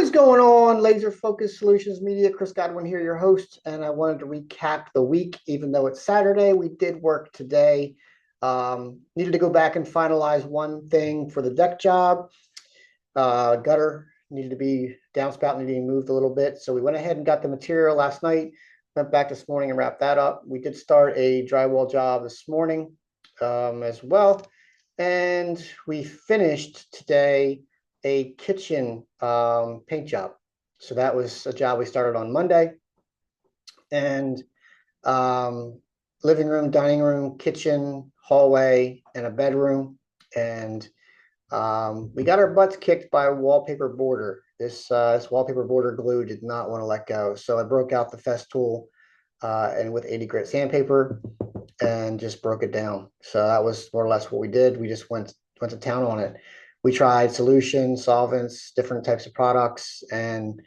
What is going on, Laser Focus Solutions Media? Chris Godwin here, your host, and I wanted to recap the week. Even though it's Saturday, we did work today. Needed to go back and finalize one thing for the deck job. Gutter needed to be downspout, needed to be moved a little bit. So we went ahead and got the material last night, went back this morning and wrapped that up. We did start a drywall job this morning as well. And we finished today a kitchen paint job. So that was a job we started on Monday. And living room, dining room, kitchen, hallway, and a bedroom. And we got our butts kicked by a wallpaper border. This wallpaper border glue did not want to let go. So I broke out the Festool and with 80 grit sandpaper and just broke it down. So that was more or less what we did. We just went to town on it. We tried solutions, solvents, different types of products, and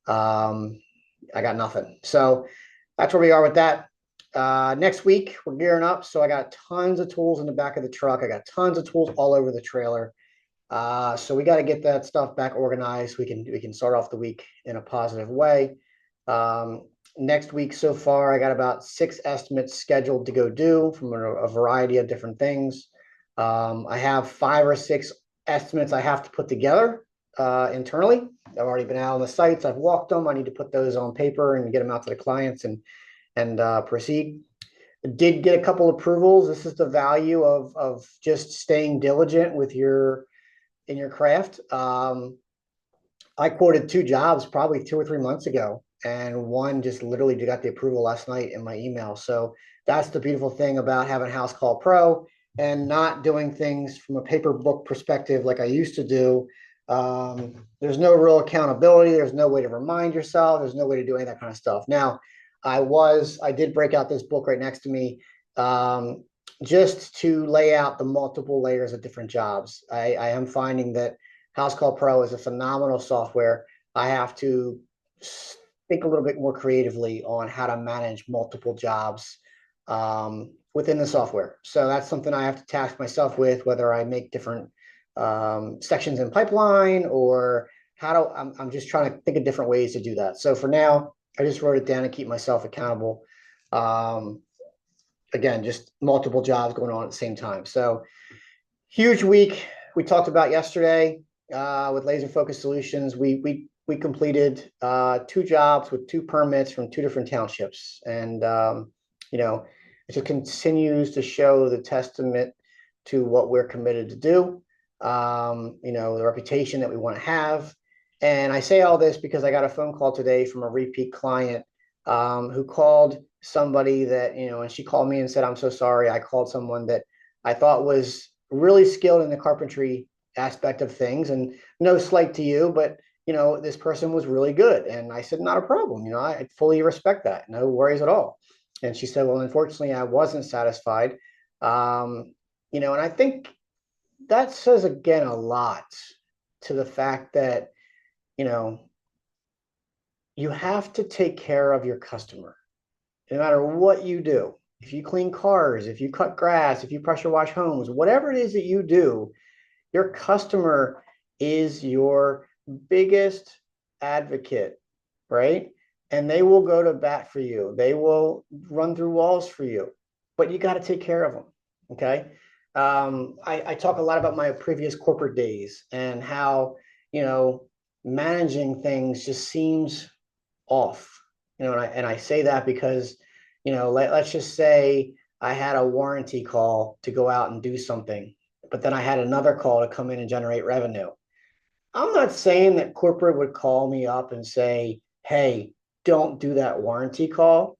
I got nothing. So that's where we are with that. Next week, we're gearing up. So I got tons of tools in the back of the truck. I got tons of tools all over the trailer. So we got to get that stuff back organized. We can start off the week in a positive way. Next week so far, I got about 6 estimates scheduled to go do from a variety of different things. I have 5 or 6 estimates I have to put together internally. I've already been out on the sites. I've walked them. I need to put those on paper and get them out to the clients and proceed. I did get a couple approvals. This is the value of just staying diligent with your craft. I quoted 2 jobs probably 2 or 3 months ago, and one just literally got the approval last night in my email. So that's the beautiful thing about having House Call Pro and not doing things from a paper book perspective like I used to do. There's no real accountability. There's no way to remind yourself. There's no way to do any of that kind of stuff. Now, I did break out this book right next to me just to lay out the multiple layers of different jobs. I am finding that House Call Pro is a phenomenal software. I have to think a little bit more creatively on how to manage multiple jobs within the software. So that's something I have to task myself with, whether I make different sections in pipeline or I'm just trying to think of different ways to do that. So for now, I just wrote it down to keep myself accountable. Again, just multiple jobs going on at the same time. So huge week. We talked about yesterday with Laser Focus Solutions. We completed 2 jobs with 2 permits from 2 different townships. And, it just continues to show the testament to what we're committed to do, the reputation that we want to have. And I say all this because I got a phone call today from a repeat client who called somebody that, and she called me and said, "I'm so sorry. I called someone that I thought was really skilled in the carpentry aspect of things, and no slight to you, but, this person was really good." And I said, "Not a problem. I fully respect that. No worries at all." And she said, "Well, unfortunately, I wasn't satisfied." And I think that says, again, a lot to the fact that, you have to take care of your customer no matter what you do. If you clean cars, if you cut grass, if you pressure wash homes, whatever it is that you do, your customer is your biggest advocate, right? And they will go to bat for you. They will run through walls for you, but you got to take care of them. Okay. I talk a lot about my previous corporate days and how, managing things just seems off, and I say that because, let's just say I had a warranty call to go out and do something, but then I had another call to come in and generate revenue. I'm not saying that corporate would call me up and say, "Hey, don't do that warranty call.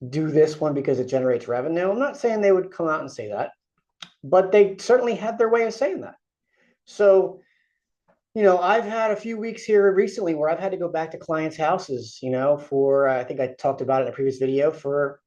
Do this one because it generates revenue." I'm not saying they would come out and say that, but they certainly had their way of saying that. So, I've had a few weeks here recently where I've had to go back to clients' houses, for, I think I talked about it in a previous video, for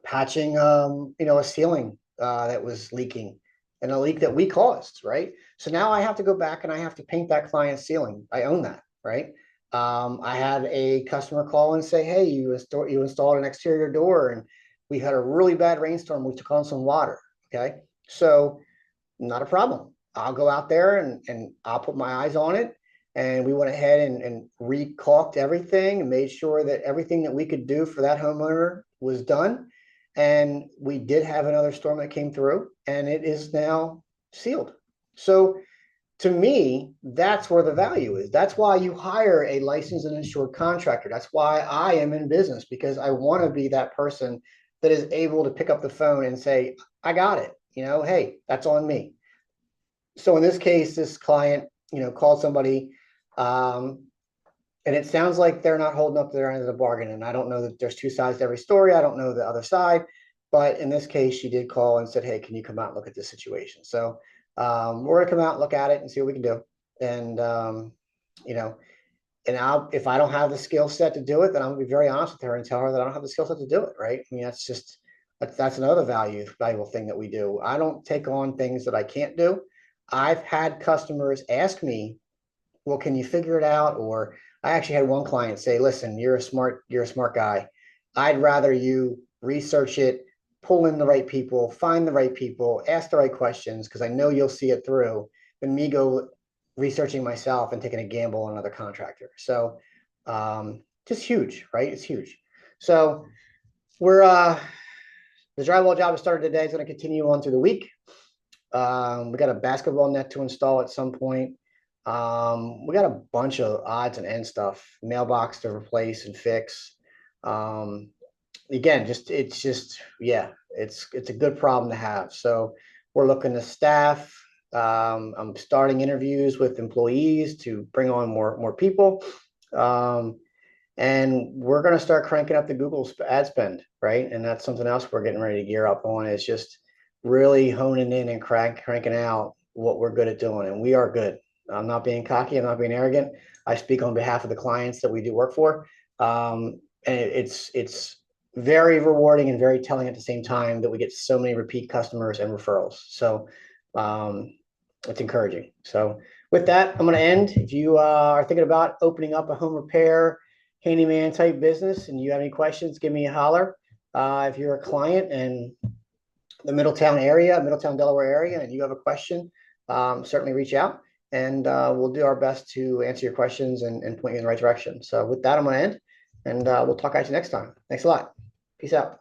patching, a ceiling that was leaking, and a leak that we caused, right? So now I have to go back and I have to paint that client's ceiling. I own that, right? I had a customer call and say, "Hey, you installed an exterior door and we had a really bad rainstorm. We took on some water." Okay. So not a problem. I'll go out there and I'll put my eyes on it. And we went ahead and re-caulked everything and made sure that everything that we could do for that homeowner was done. And we did have another storm that came through, and it is now sealed. So to me, that's where the value is. That's why you hire a licensed and insured contractor. That's why I am in business, because I want to be that person that is able to pick up the phone and say, I got it. Hey, that's on me. So in this case, this client, called somebody, and it sounds like they're not holding up to their end of the bargain. And I don't know that there's two sides to every story. I don't know the other side. But in this case, she did call and said, hey, can you come out and look at this situation? So we're going to come out and look at it and see what we can do. And, if I don't have the skill set to do it, then I'm going to be very honest with her and tell her that I don't have the skill set to do it. Right. I mean, that's another valuable thing that we do. I don't take on things that I can't do. I've had customers ask me, well, can you figure it out? Or I actually had one client say, listen, you're a smart guy. I'd rather you research it, pull in the right people, find the right people, ask the right questions, because I know you'll see it through, than me go researching myself and taking a gamble on another contractor. So just huge, right? It's huge. So we're the drywall job has started today. It's going to continue on through the week. We got a basketball net to install at some point. We got a bunch of odds and ends stuff, mailbox to replace and fix. Again, it's a good problem to have. So we're looking to staff. I'm starting interviews with employees to bring on more people. And we're going to start cranking up the Google ad spend, right? And that's something else we're getting ready to gear up on, is just really honing in and cranking out what we're good at doing. And we are good. I'm not being cocky. I'm not being arrogant. I speak on behalf of the clients that we do work for. And it's very rewarding and very telling at the same time that we get so many repeat customers and referrals. So it's encouraging. So with that, I'm going to end. If you are thinking about opening up a home repair handyman type business and you have any questions, give me a holler. If you're a client in the Middletown, Delaware area, and you have a question, certainly reach out, and we'll do our best to answer your questions and point you in the right direction. So with that, I'm going to end, and we'll talk at you next time. Thanks a lot. Peace out.